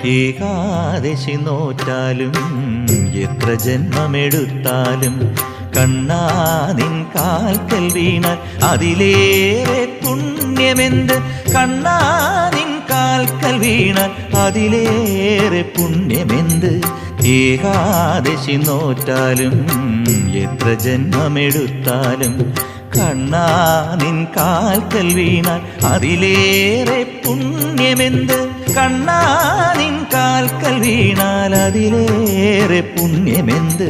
ഏകാദശി നോറ്റാലും എത്ര ജന്മമെടുത്താലും കണ്ണാ നിൻ കാൽക്കൽ വീണാൽ അതിലേറെ പുണ്യമെന്ത്? കണ്ണാ നിൻ കാൽക്കൽ വീണാൽ അതിലേറെ പുണ്യമെന്ത്? ഏകാദശി നോറ്റാലും എത്ര ജന്മമെടുത്താലും കണ്ണാ നിൻ കാൽക്കൽ വീണാൽ അതിലേറെ പുണ്യമെന്ത്? കണ്ണാ നിൻ കാൽക്കൽ വീണാൽ അതിലേറെ പുണ്യമെന്ത്?